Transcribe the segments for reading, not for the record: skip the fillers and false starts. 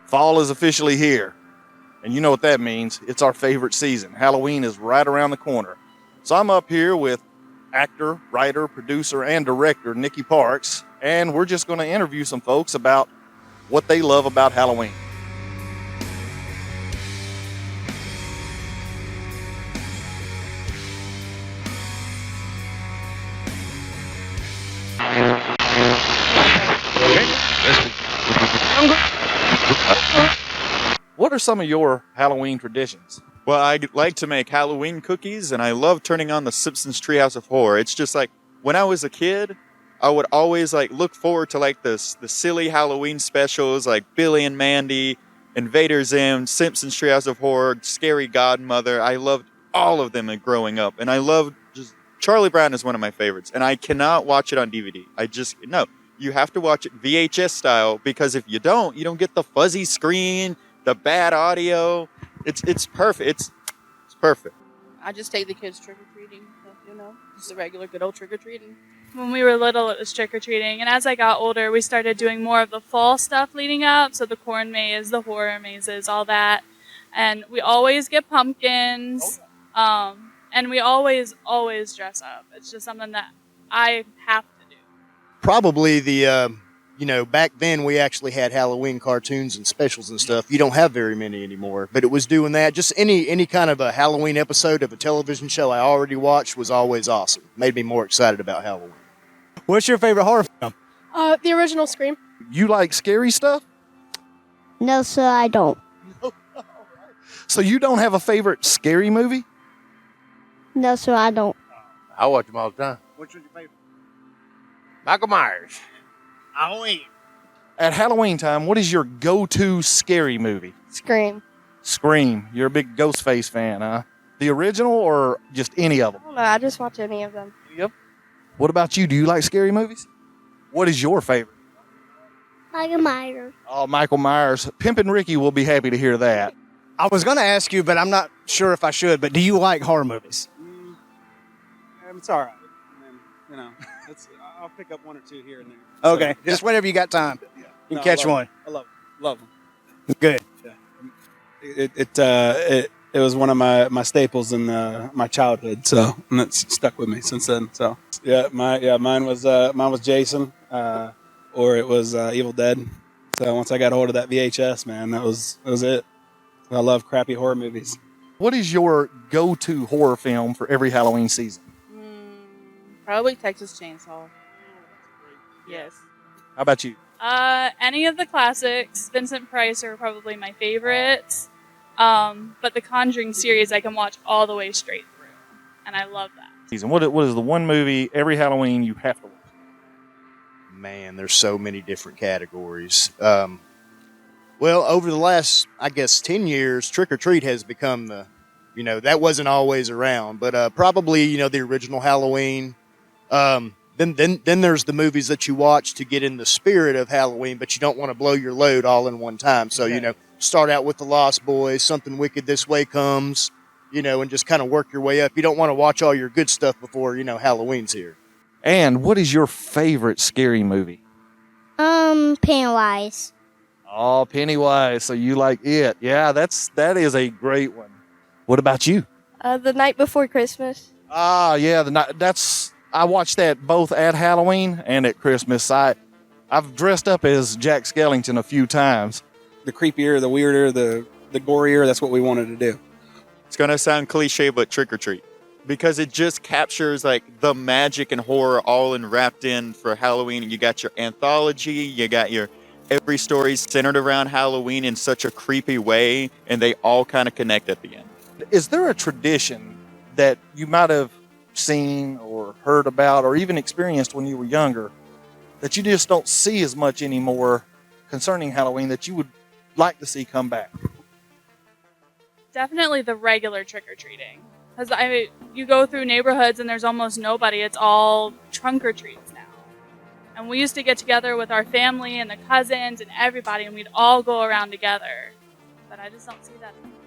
Fall is officially here. And you know what that means. It's our favorite season. Halloween is right around the corner. So I'm up here with actor, writer, producer, and director Nikki Parks, and we're just going to interview some folks about what they love about Halloween. What are some of your Halloween traditions? Well, I like to make Halloween cookies, and I love turning on the Simpsons Treehouse of Horror. It's just like, when I was a kid, I would always like look forward to like the silly Halloween specials like Billy and Mandy, Invader Zim, Simpsons Treehouse of Horror, Scary Godmother. I loved all of them growing up, and I loved just Charlie Brown is one of my favorites, and I cannot watch it on DVD. No, you have to watch it VHS style, because if you don't get the fuzzy screen, the bad audio. It's perfect. It's perfect. I just take the kids trick-or-treating, just the regular good old trick-or-treating. When we were little, it was trick-or-treating, and as I got older, we started doing more of the fall stuff leading up, so the corn maze, the horror mazes, all that. And we always get pumpkins, and we always dress up. It's just something that I have to do. Probably back then we actually had Halloween cartoons and specials and stuff. You don't have very many anymore, but it was doing that. Just any kind of a Halloween episode of a television show I already watched was always awesome. Made me more excited about Halloween. What's your favorite horror film? The original Scream. You like scary stuff? No, sir, I don't. So you don't have a favorite scary movie? No, sir, I don't. I watch them all the time. Which was your favorite? Michael Myers. Halloween. At Halloween time, what is your go-to scary movie? Scream. Scream. You're a big Ghostface fan, huh? The original or just any of them? I don't know. I just watch any of them. Yep. What about you? Do you like scary movies? What is your favorite? Michael Myers. Oh, Michael Myers. Pimpin' Ricky will be happy to hear that. I was going to ask you, but I'm not sure if I should, but do you like horror movies? It's all right. I mean, I'll pick up one or two here and there. Okay, so, just whenever you got time, you can catch one. I love them. Good. Yeah. It was one of my staples in my childhood, so and it's stuck with me since then. So mine was Jason, or it was Evil Dead. So once I got hold of that VHS, man, that was it. I love crappy horror movies. What is your go-to horror film for every Halloween season? Probably Texas Chainsaw. Yes. How about you? Any of the classics. Vincent Price are probably my favorites. But the Conjuring series I can watch all the way straight through. And I love that. What is the one movie every Halloween you have to watch? Man, there's so many different categories. Well, over the last, 10 years, Trick or Treat has become that wasn't always around, but probably, the original Halloween. Then there's the movies that you watch to get in the spirit of Halloween, but you don't want to blow your load all in one time. So, start out with The Lost Boys, Something Wicked This Way Comes, and just kind of work your way up. You don't want to watch all your good stuff before, Halloween's here. And what is your favorite scary movie? Pennywise. Oh, Pennywise. So you like it. Yeah, that is a great one. What about you? The Night Before Christmas. Ah, yeah, I watched that both at Halloween and at Christmas. I've dressed up as Jack Skellington a few times. The creepier, the weirder, the gorier, that's what we wanted to do. It's going to sound cliche, but Trick or Treat. Because it just captures like the magic and horror all wrapped in for Halloween. You got your anthology, you got your every story centered around Halloween in such a creepy way, and they all kind of connect at the end. Is there a tradition that you might have seen or heard about or even experienced when you were younger that you just don't see as much anymore concerning Halloween that you would like to see come back? Definitely the regular trick-or-treating. Because you go through neighborhoods and there's almost nobody. It's all trunk-or-treats now. And we used to get together with our family and the cousins and everybody, and we'd all go around together. But I just don't see that anymore.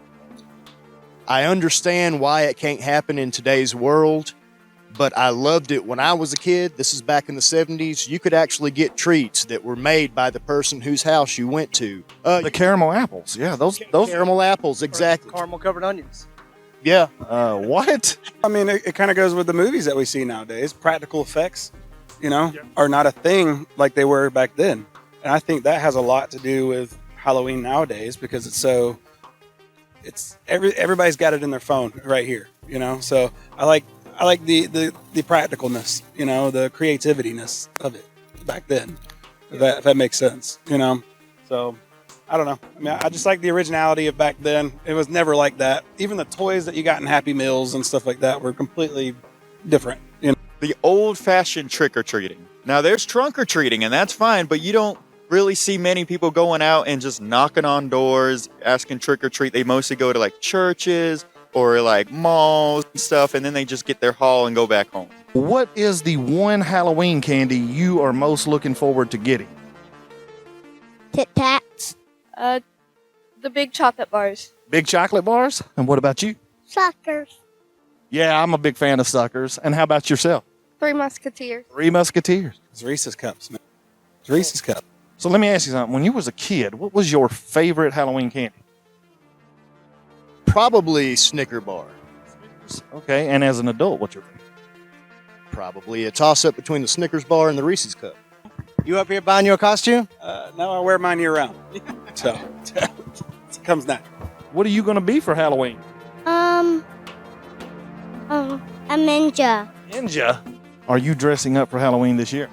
I understand why it can't happen in today's world, but I loved it when I was a kid. This is back in the 70s. You could actually get treats that were made by the person whose house you went to. The caramel apples. Yeah, those Caramel apples, exactly. Caramel covered onions. Yeah. what? I mean, it kind of goes with the movies that we see nowadays. Practical effects, are not a thing like they were back then. And I think that has a lot to do with Halloween nowadays because everybody's got it in their phone right here, So I like the practicalness, the creativiness of it back then. If that makes sense, So I don't know. I mean, I just like the originality of back then. It was never like that. Even the toys that you got in Happy Meals and stuff like that were completely different. The old-fashioned trick-or-treating. Now, there's trunk-or-treating, and that's fine, but you don't really see many people going out and just knocking on doors, asking trick-or-treat. They mostly go to, like, churches or, like, malls and stuff, and then they just get their haul and go back home. What is the one Halloween candy you are most looking forward to getting? Tic Tacs. The big chocolate bars. Big chocolate bars? And what about you? Suckers. Yeah, I'm a big fan of suckers. And how about yourself? Three Musketeers. Three Musketeers. It's Reese's Cups, man. It's Reese's Cups. So let me ask you something. When you was a kid, what was your favorite Halloween candy? Probably Snicker bar. Okay, and as an adult, what's your favorite? Probably a toss-up between the Snickers bar and the Reese's Cup. You up here buying you a costume? No, I wear mine year round. So it comes natural. What are you going to be for Halloween? A ninja. Ninja. Are you dressing up for Halloween this year?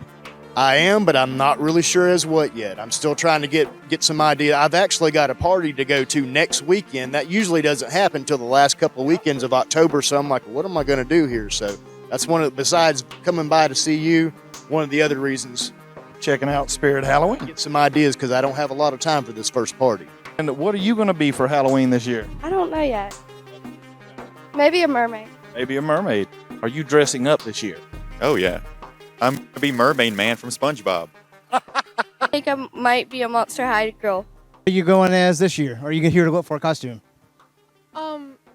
I am, but I'm not really sure as what yet. I'm still trying to get some idea. I've actually got a party to go to next weekend. That usually doesn't happen until the last couple of weekends of October, so I'm like, what am I going to do here? So that's besides coming by to see you, one of the other reasons. Checking out Spirit Halloween. Get some ideas because I don't have a lot of time for this first party. And what are you going to be for Halloween this year? I don't know yet. Maybe a mermaid. Maybe a mermaid. Are you dressing up this year? Oh, yeah. I'm going to be Mermaid Man from SpongeBob. I think I might be a Monster High girl. What are you going as this year? Or are you here to look for a costume?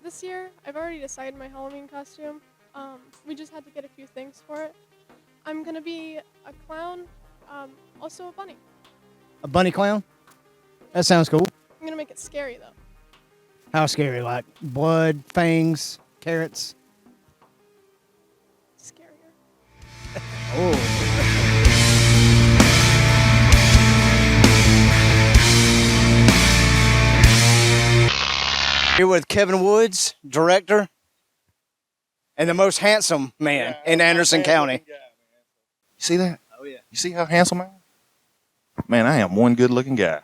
This year, I've already decided my Halloween costume. We just had to get a few things for it. I'm going to be a clown, also a bunny. A bunny clown? That sounds cool. I'm going to make it scary, though. How scary? Like blood, fangs, carrots? Scarier. Oh. Here with Kevin Woods, director, and the most handsome man in Anderson County. You see that? Oh, yeah. You see how handsome I am? Man, I am one good-looking guy.